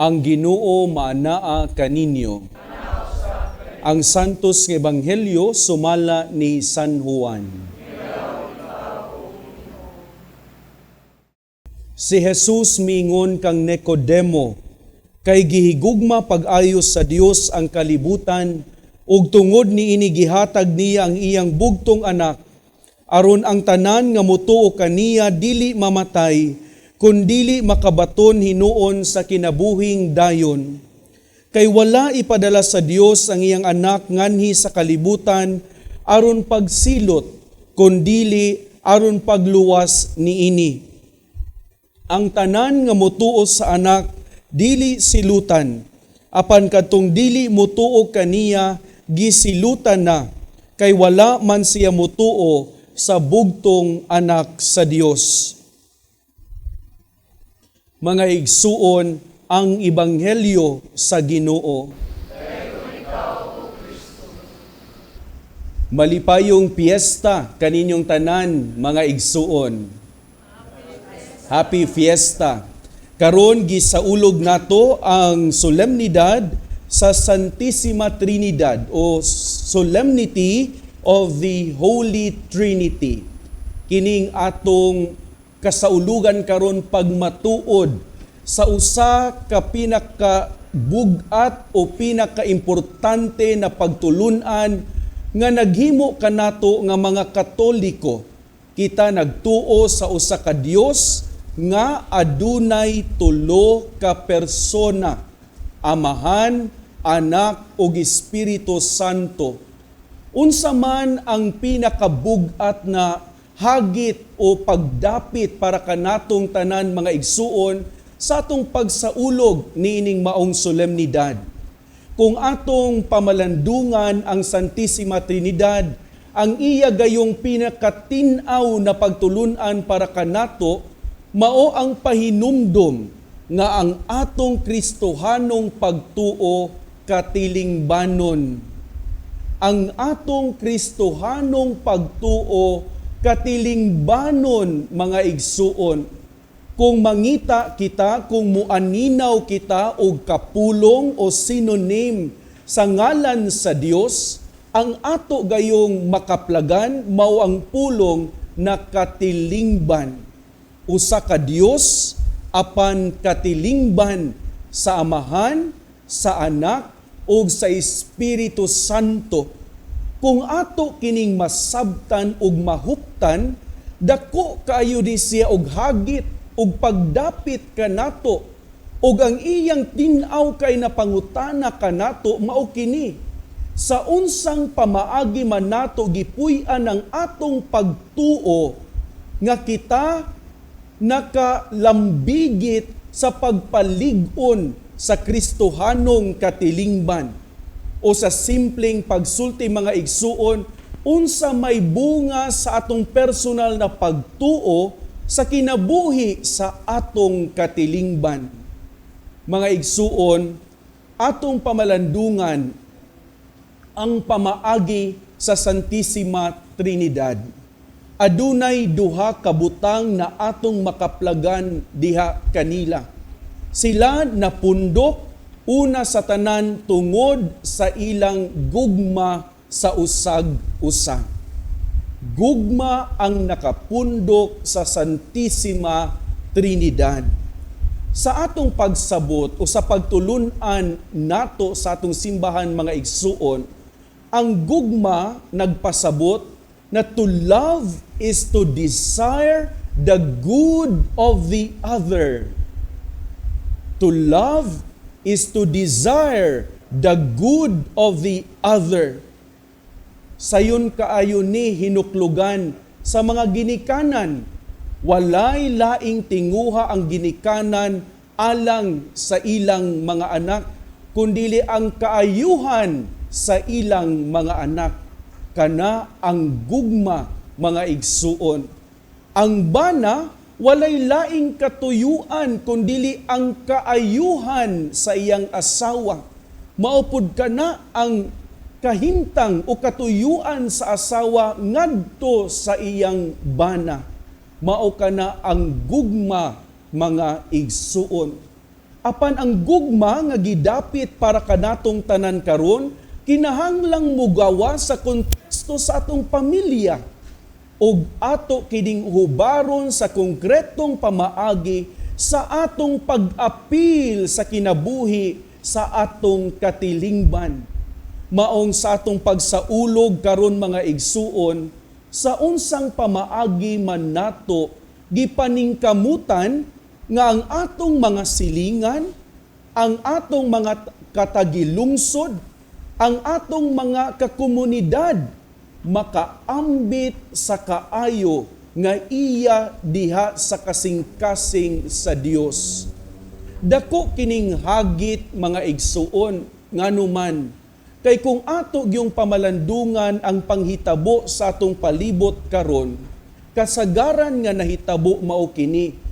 Ang Ginoo maanaa kaninyo. Ang Santos nga Ebanghelyo sumala ni San Juan. Si Jesus miingon kang Nicodemo, kay gihigugma pag-ayos sa Dios ang kalibutan, ug tungod niini gihatag niya ang iyang bugtong anak, aron ang tanan nga motuo kaniya dili mamatay, kundili makabaton hinuon sa kinabuhing dayon. Kay wala ipadala sa Dios ang iyang anak nganhi sa kalibutan aron pagsilot, kundili aron pagluwas niini. Ang tanan nga motuo sa anak dili silutan, apan kadtong dili motuo kaniya gisilutan na, kay wala man siya motuo sa bugtong anak sa Dios. Mga igsuon, ang Ebanghelyo sa Ginoo. Malipayong piyesta kaninyong tanan, mga igsuon. Happy Fiesta. Karon gisaulog nato ang solemnidad sa Santissima Trinidad o Solemnity of the Holy Trinity. Kining atong kasaulugan karon pagmatuod sa usa ka pinakabugat o pinakaimportante na pagtulunan nga naghimo kanato nga mga Katoliko. Kita nagtuo sa usa ka Dios nga adunay tulo ka persona, Amahan, Anak ug Espiritu Santo. Unsa man ang pinakabugat na hagit o pagdapit para kanatong tanan, mga igsuon, sa atong pagsaulog niining maong solemnidad. Kung atong pamalandungan ang Santissima Trinidad, ang iya gayong pinakatinaw na pagtulunan para kanato, mao ang pahinumdom nga ang atong Kristohanong pagtuo katilingbanon. Ang atong Kristohanong pagtuo katilingbanon, mga igsuon. Kung mangita kita, kung muaninaw kita og kapulong o synonym sa ngalan sa Dios, ang ato gayong makaplagan mao ang pulong na katilingban. Usa ka Dios apan katilingban sa Amahan, sa Anak ug sa Espiritu Santo. Kung ato kining masabtan ug mahuptan, dako kaayo di siya og hagit ug pagdapit kanato, ug ang iyang tin-aw kay napangutana kanato mao kini: sa unsang pamaagi man nato gipuy-an ang atong pagtuo nga kita nakalambigit sa pagpalig-on sa Kristohanong katilingban. O sa simpleng pagsulti, mga igsuon, unsa may bunga sa atong personal na pagtuo sa kinabuhi sa atong katilingban. Mga igsuon, atong pamalandungan ang pamaagi sa Santissima Trinidad. Adunay duha ka butang na atong makaplagan diha kanila. Sila napundok una sa tanan tungod sa ilang gugma sa usag-usa. Gugma ang nakapundok sa Santissima Trinidad. Sa atong pagsabot o sa pagtulunan nato sa atong simbahan, mga igsuon, ang gugma nagpasabot na to love is to desire the good of the other. To love is to desire the good of the other. Sayon kaayo ni hinuklugan sa mga ginikanan. Walay laing tinguha ang ginikanan alang sa ilang mga anak, kundili ang kaayuhan sa ilang mga anak. Kana ang gugma, mga igsuon. Ang bana, walay laing katuyuan, kundili ang kaayuhan sa iyang asawa. Maupod kana ang kahintang o katuyuan sa asawa ngadto sa iyang bana. Mao kana ang gugma, mga igsuon. Apan ang gugma nga gidapit para kanatong tanan karon, kinahanglang mugawa sa konteksto sa atong pamilya ug ato kining hubaron sa konkretong pamaagi sa atong pag-apil sa kinabuhi sa atong katilingban. Maong sa atong pagsaulog karon mga igsuon, sa unsang pamaagi man nato gipaningkamutan nga ang atong mga silingan, ang atong mga katagilungsod, ang atong mga kakomunidad makaambit sa kaayo nga iya diha sa kasing-kasing sa Dios. Dako kining hagit mga igsuon nganuman kay kung ato gyung pamalandungan ang panghitabo sa atong palibot karon, kasagaran nga nahitabo mao kini.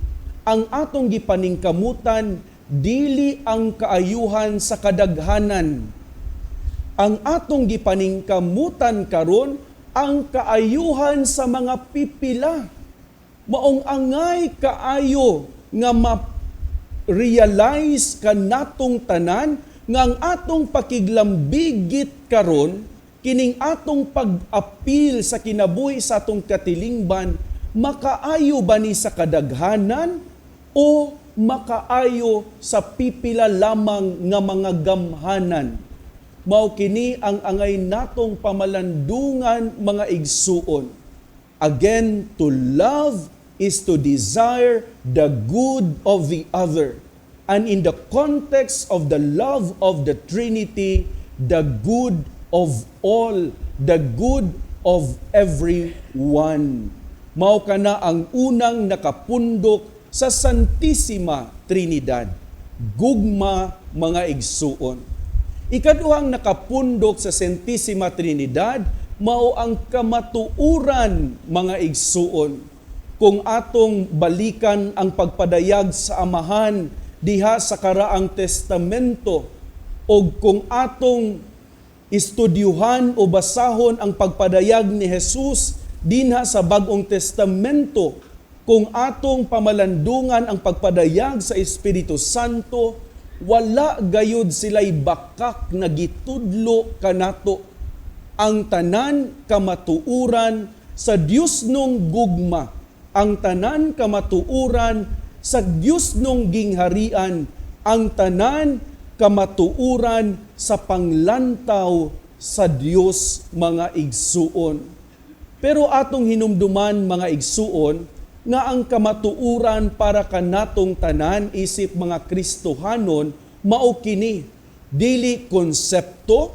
Ang atong gipaningkamutan dili ang kaayuhan sa kadaghanan. Ang atong gipaningkamutan karon ang kaayuhan sa mga pipila. Maong angay kaayo nga ma-realize kanatong tanan nga ang atong pakiglambigit karon kining atong pag-apil sa kinabuhi sa atong katilingban, makaayo ba ni sa kadaghanan o makaayo sa pipila lamang nga mga gamhanan? Mao kini ang angay natong pamalandungan mga igsuon. Again, to love is to desire the good of the other. And in the context of the love of the Trinity, the good of all, the good of everyone. Mao kana ang unang nakapundok sa Santissima Trinidad. Gugma mga igsuon. Ikaduhang nakapundok sa Santissima Trinidad, mao ang kamatuuran mga igsuon. Kung atong balikan ang pagpadayag sa Amahan diha sa Karaang Testamento, o kung atong estudyuhan o basahon ang pagpadayag ni Jesus dinha sa Bagong Testamento, kung atong pamalandungan ang pagpadayag sa Espiritu Santo, wala gayud sila'y bakak na gitudlo kanato. Ang tanan kamatuuran sa Dios nung gugma, ang tanan kamatuuran sa Dios nung gingharian, ang tanan kamatuuran sa panglantaw sa Dios mga igsuon. Pero atong hinumduman mga igsuon, nga ang kamatuuran para kanatong tanan isip mga Kristohanon mao kini, dili konsepto,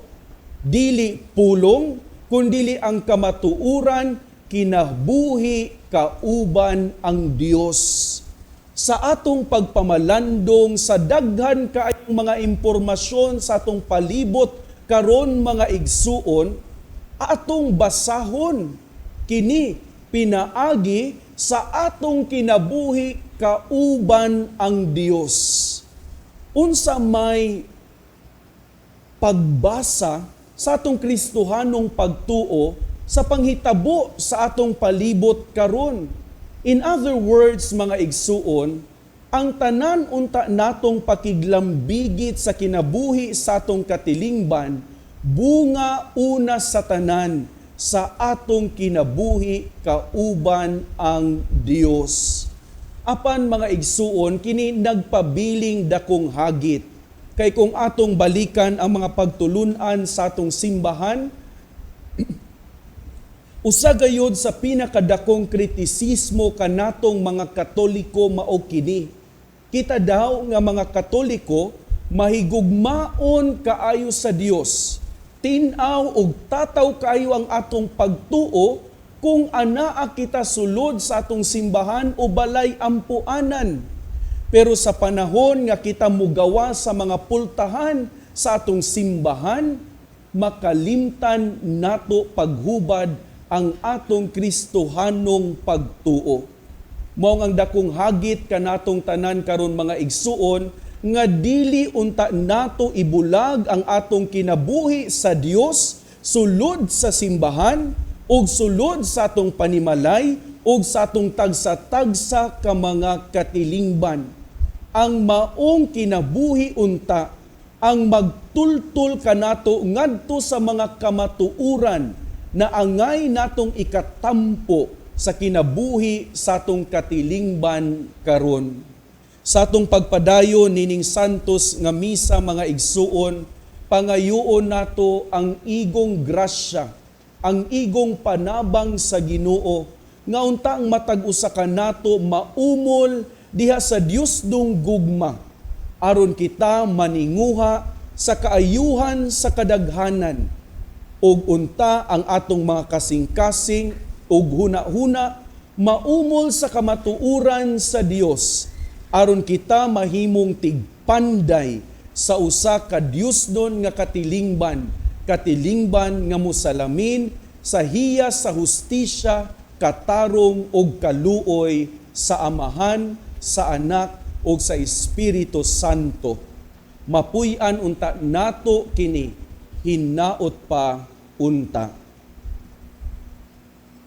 dili pulong, kundili ang kamatuuran kinabuhi kauban ang Dios. Sa atong pagpamalandong sa daghan kaayong mga impormasyon sa atong palibot karon mga igsuon, atong basahon kini pinaagi sa atong kinabuhi kauban ang Dios. Unsa may pagbasa sa atong Kristohanong pagtuo sa panghitabo sa atong palibot karon. In other words, mga igsuon, ang tanan unta natong pakiglambigit sa kinabuhi sa atong katilingban, bunga una sa tanan sa atong kinabuhi kauban ang Dios. Apan mga igsuon, kini nagpabiling dakong hagit. Kay kung atong balikan ang mga pagtulunan sa atong simbahan, usa gayud sa pinakadakong kritisismo kanatong mga Katoliko mao kini. Kita daw nga mga Katoliko mahigugmaon kaayo sa Dios. Tinaw ug tataw kayo ang atong pagtuo kung anaa kita sulod sa atong simbahan o balay ampuanan. Pero sa panahon nga kita mugawa sa mga pultahan sa atong simbahan, makalimtan nato paghubad ang atong Kristohanong pagtuo. Mao ang dakong hagit kanatong tanan karon mga igsuon, nga dili unta nato ibulag ang atong kinabuhi sa Dios sulod sa simbahan ug sulod sa atong panimalay ug sa atong tagsa-tagsa ka mga katilingban. ang maong kinabuhi unta ang magtultul kanato ngadto sa mga kamatuuran na angay natong ikatampo sa kinabuhi sa atong katilingban karon. Sa atong pagpadayon nining santos nga misa mga igsuon, pangayuon nato ang igong grasya, ang igong panabang sa Ginoo, nga unta ang matag usa kanato maumol diha sa Dios dong gugma, aron kita maninguha sa kaayuhan sa kadaghanan, ug unta ang atong mga kasing-kasing ug huna-huna maumol sa kamatuuran sa Dios, aron kita mahimong tigpanday sa usa ka Diosnon nga katilingban nga musalamin sa hiya sa hustisya, katarong ug kaluoy sa Amahan, sa Anak ug sa Espiritu Santo. Mapuy-an unta nato kini, hinaot pa unta.